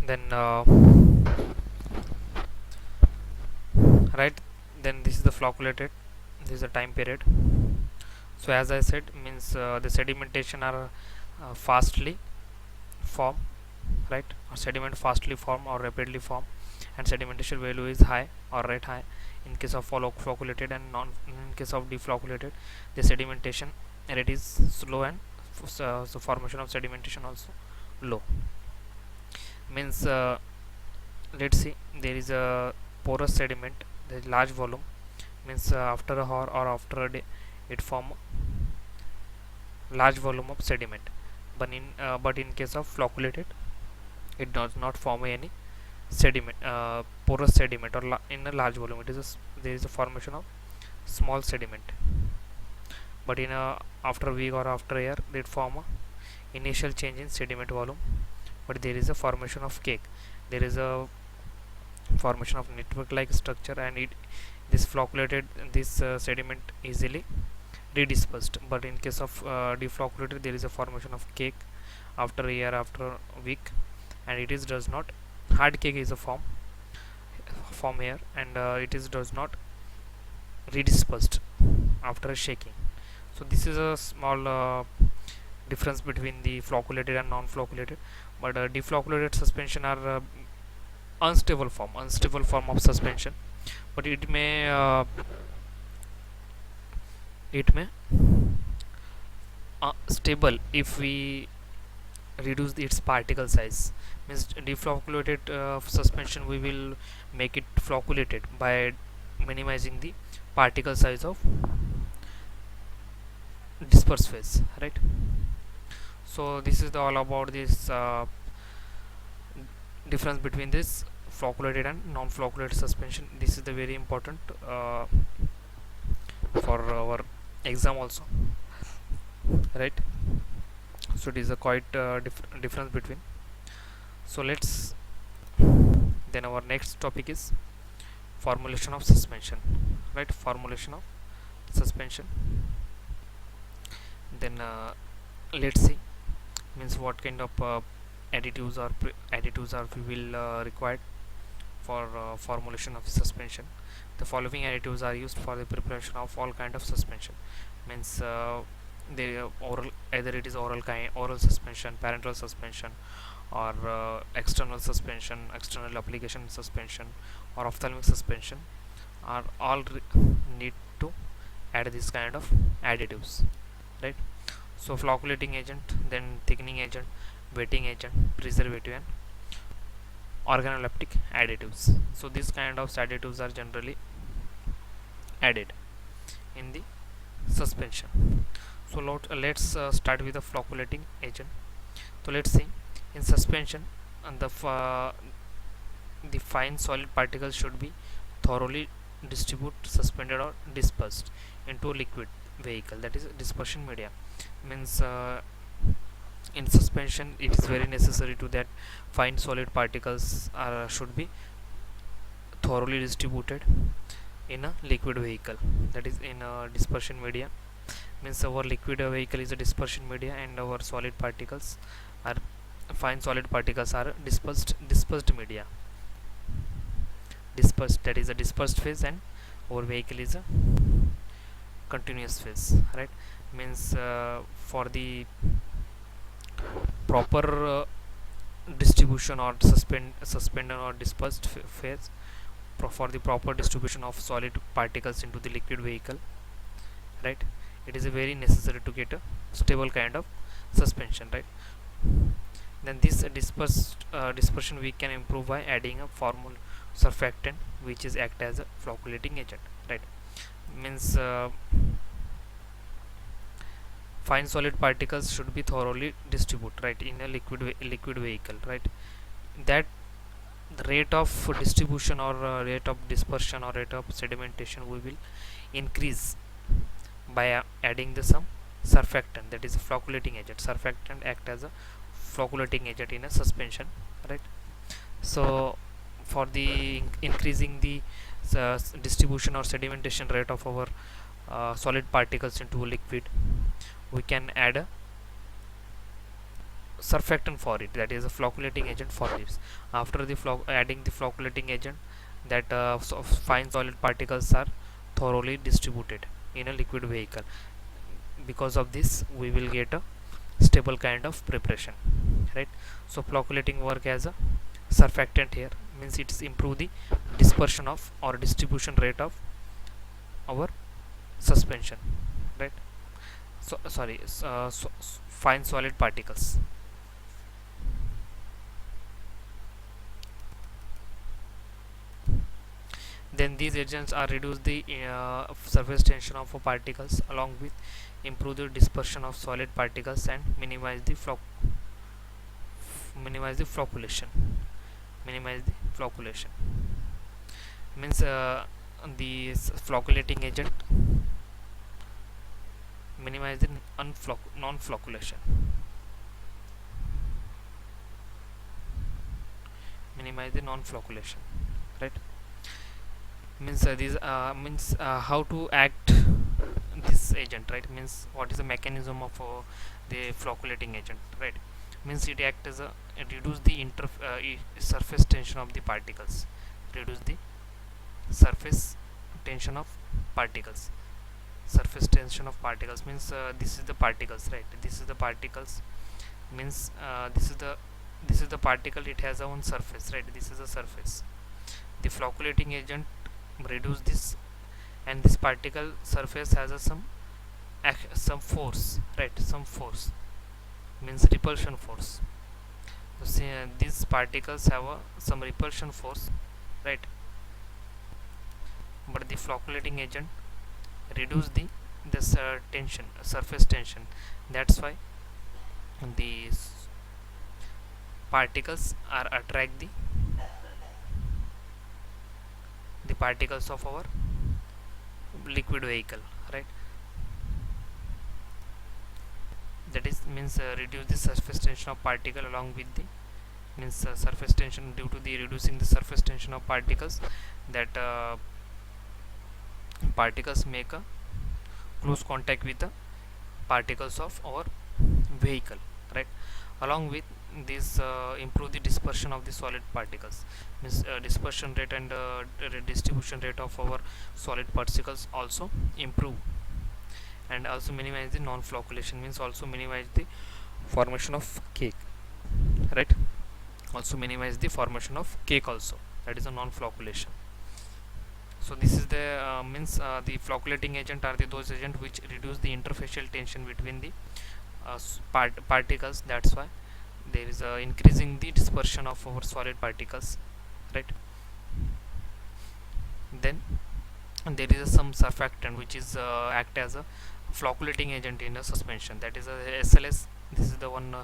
then right, then this is the flocculated, this is the time period. So as I said, means the sedimentation are fastly form, right, or sediment fastly form or rapidly form, and sedimentation value is high or rate high in case of flocculated, and non in case of deflocculated the sedimentation rate is slow, and so formation of sedimentation also low. Means let's see, there is a porous sediment, there is large volume, means after a hour or after a day it form large volume of sediment, but in case of flocculated it does not form any sediment, porous sediment, or in a large volume it is there is a formation of small sediment, but in a after a week or after a year it form a initial change in sediment volume, but there is a formation of cake, there is a formation of network like structure, and it this flocculated, this sediment easily redispersed, but in case of deflocculated there is a formation of cake after a year, after a week, and it is does not, hard cake is a form here, and it is does not redispersed after shaking. So this is a small difference between the flocculated and non-flocculated, but deflocculated suspension are unstable form of suspension, but it may stable if we reduce its particle size. Means deflocculated suspension we will make it flocculated by minimizing the particle size of disperse phase, right? So this is all about this difference between this flocculated and non-flocculated suspension. This is the very important for our exam also, right? So it is a quite difference between. So let's, then our next topic is formulation of suspension, right? Formulation of suspension. Then let's see, means what kind of additives are we will required for formulation of suspension. The following additives are used for the preparation of all kind of suspension. Means the oral, either it is oral suspension, parenteral suspension, or external suspension, external application suspension, or ophthalmic suspension, are all need to add this kind of additives, right? So flocculating agent, then thickening agent, wetting agent, preservative, and organoleptic additives. So these kind of additives are generally added in the suspension. So let's start with the flocculating agent. So let's see, in suspension, and the fine solid particles should be thoroughly distributed, suspended, or dispersed into a liquid vehicle, that is dispersion media. Means in suspension it is very necessary to that fine solid particles should be thoroughly distributed in a liquid vehicle, that is in a dispersion media. Means our liquid vehicle is a dispersion media, and our solid particles are fine solid particles are dispersed media, dispersed, that is a dispersed phase, and our vehicle is a continuous phase, right? Means for the proper distribution or suspended or dispersed phase, for the proper distribution of solid particles into the liquid vehicle, right, it is a very necessary to get a stable kind of suspension, right? Then this dispersion we can improve by adding a formula surfactant which is act as a flocculating agent, right? Means fine solid particles should be thoroughly distributed, right, in a liquid vehicle, right? That the rate of distribution, or rate of dispersion, or rate of sedimentation we will increase by adding the some surfactant, that is a flocculating agent. Surfactant act as a flocculating agent in a suspension, right? So for the increasing the distribution or sedimentation rate of our solid particles into a liquid, we can add a surfactant for it, that is a flocculating agent for this. After the adding the flocculating agent, that fine solid particles are thoroughly distributed in a liquid vehicle. Because of this we will get a stable kind of preparation, right? So flocculating work as a surfactant here, means it's improve the dispersion of or distribution rate of our suspension, right? So sorry, fine solid particles. Then these agents are reduce the surface tension of particles, along with improve the dispersion of solid particles and minimize the flocculation. Minimize the flocculation means the flocculating agent minimize the non-flocculation. Minimize the non-flocculation, right? Means these means how to act this agent, right? Means what is the mechanism of the flocculating agent, right? Means it act as a reduce the surface tension of the particles. Reduce the surface tension of particles. Surface tension of particles means this is the particles, right? This is the particles, means this is the particle, it has a own surface, right? This is a surface. The flocculating agent reduce this, and this particle surface has a some force, right? Some force means repulsion force. So these particles have some repulsion force, right? But the flocculating agent reduce the this tension, surface tension. That's why the particles are attract the particles of our liquid vehicle, right? That is means reduce the surface tension of particle, along with the means surface tension, due to the reducing the surface tension of particles, that particles make a close contact with the particles of our vehicle, right? Along with this improve the dispersion of the solid particles, means dispersion rate and distribution rate of our solid particles also improve, and also minimize the non-flocculation, means also minimize the formation of cake, right? Also minimize the formation of cake also, that is a non-flocculation. So this is the means the flocculating agent are those agents which reduce the interfacial tension between the particles. That's why there is increasing the dispersion of our solid particles, right? Then there is some surfactant which is act as a flocculating agent in a suspension, that is a SLS. This is the one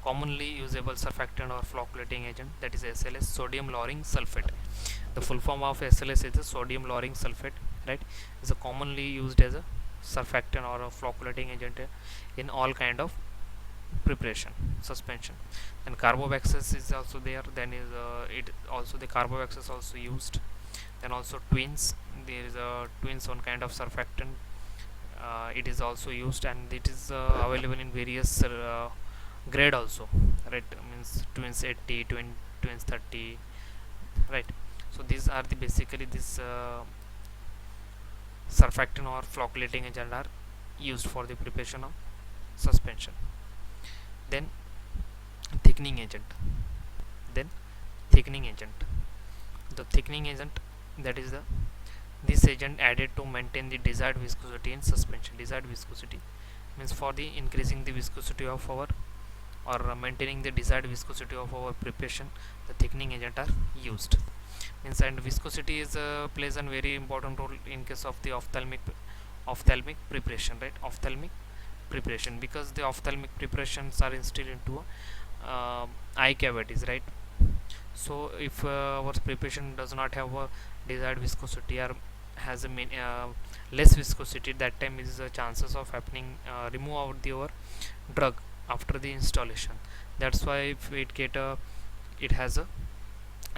commonly usable surfactant or flocculating agent, that is SLS, sodium lauryl sulfate. The full form of SLS is a sodium lauryl sulfate, right? Is a commonly used as a surfactant or a flocculating agent in all kind of preparation suspension. And carboxyls is also there, then is it also the carboxyls also used. Then also twins, there is a twins one kind of surfactant, it is also used, and it is available in various grade also, right? Means twins 80, twins 30, right? So these are the basically this surfactant or flocculating agent are used for the preparation of suspension. Then thickening agent. Then thickening agent. The thickening agent, that is the this agent added to maintain the desired viscosity in suspension. Desired viscosity means for the increasing the viscosity of our or maintaining the desired viscosity of our preparation, the thickening agent are used. Means and viscosity is plays a very important role in case of the ophthalmic preparation, right? Ophthalmic preparation, because the ophthalmic preparations are instilled into eye cavities, right? So if our preparation does not have a desired viscosity or has a less viscosity, that time is chances of happening remove out the our drug after the installation. That's why if it get a it has a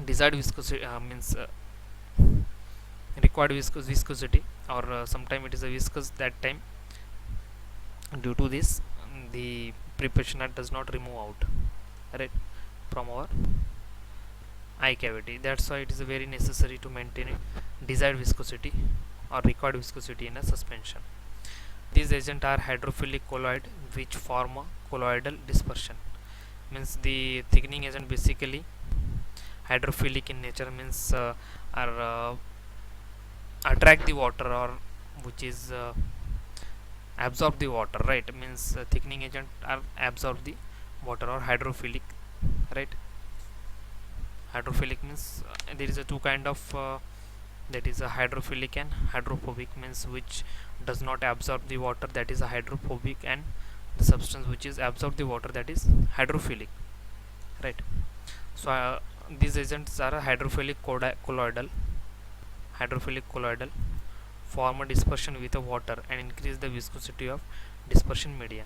desired viscosity, means required viscosity, or sometime it is a viscous, that time due to this the preparation does not remove out. right, from our eye cavity. That's why it is very necessary to maintain a desired viscosity or required viscosity in a suspension. These agents are hydrophilic colloid which form a colloidal dispersion. Means the thickening agent basically hydrophilic in nature, means are attract the water, or which is absorb the water, right? Means thickening agent are absorb the water, or hydrophilic, right? Hydrophilic means there is a two kind of that is a hydrophilic and hydrophobic, means which does not absorb the water, that is a hydrophobic, and the substance which is absorb the water, that is hydrophilic, right? So these agents are a hydrophilic colloidal form a dispersion with a water and increase the viscosity of dispersion media,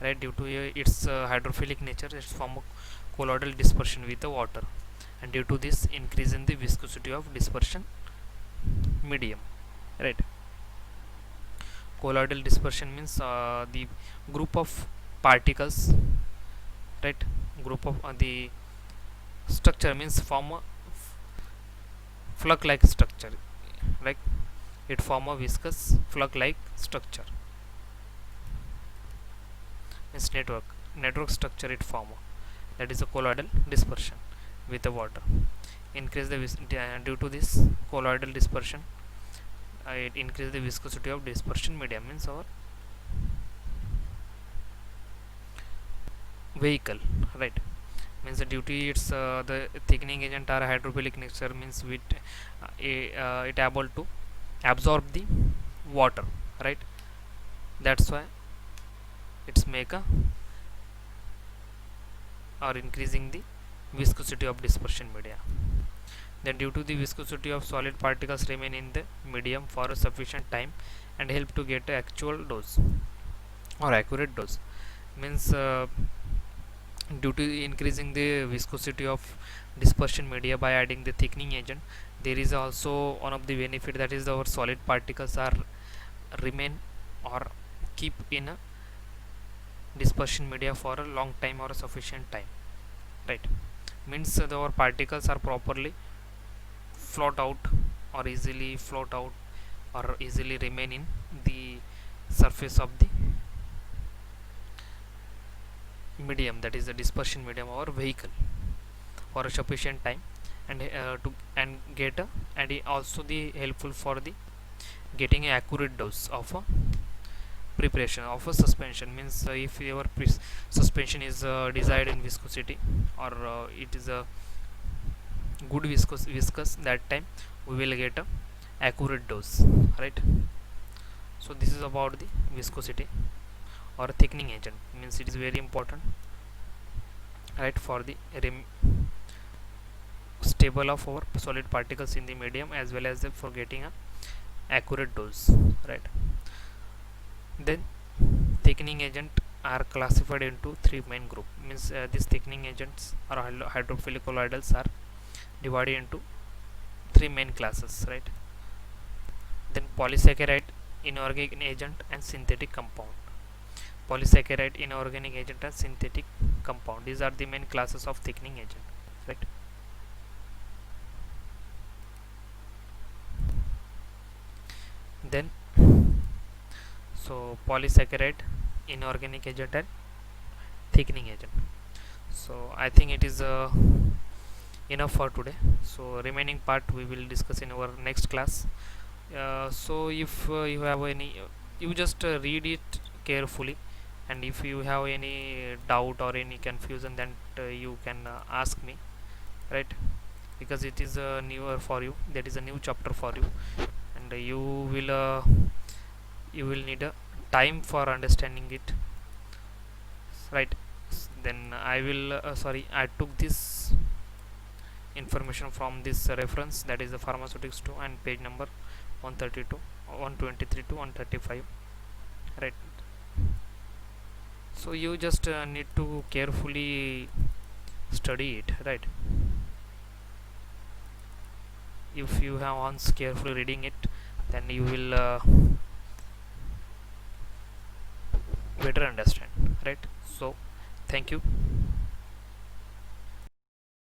right? Due to its hydrophilic nature, it's form a colloidal dispersion with the water, and due to this increase in the viscosity of dispersion medium, right? Colloidal dispersion means the group of particles, right? Group of the structure means form a flux like structure, like it form a viscous flux like structure, means network structure it form, that is a colloidal dispersion with the water. Increase the due to this colloidal dispersion, it increase the viscosity of dispersion medium, means our vehicle, right? Means due to its the thickening agent are hydrophilic nature, means it able to absorb the water, right? That's why it's make a or increasing the viscosity of dispersion media. Then due to the viscosity of solid particles remain in the medium for a sufficient time and help to get a actual dose or accurate dose, means due to increasing the viscosity of dispersion media by adding the thickening agent, there is also one of the benefit, that is our solid particles are remain or keep in a dispersion media for a long time or a sufficient time, right? Means our particles are properly float out or easily float out or easily remain in the surface of the medium, that is the dispersion medium or vehicle, for a sufficient time, and to and get a, and also the helpful for the getting an accurate dose of a preparation of a suspension. Means if your suspension is desired in viscosity, or it is a good viscous, that time we will get a accurate dose, right? So this is about the viscosity or thickening agent, means it is very important, right, for the stable of our solid particles in the medium, as well as for getting a accurate dose, right? Then thickening agent are classified into three main group, means these thickening agents or hydrophilic colloidals are divided into three main classes, right? Then polysaccharide, inorganic agent, and synthetic compound. Polysaccharide, inorganic agent, and synthetic compound, these are the main classes of thickening agent, right? Then so polysaccharide, inorganic agent, and thickening agent. So I think it is enough for today. So remaining part we will discuss in our next class. So if you have any, you just read it carefully, and if you have any doubt or any confusion, then you can ask me, right? Because it is newer for you, that is a new chapter for you, and you will need a time for understanding it, right? Then I will sorry, I took this information from this reference, that is the pharmaceutics 2 and page number 132, 123 to 135, right? So you just need to carefully study it, right? If you have once carefully reading it, then you will better understand, right? So thank you.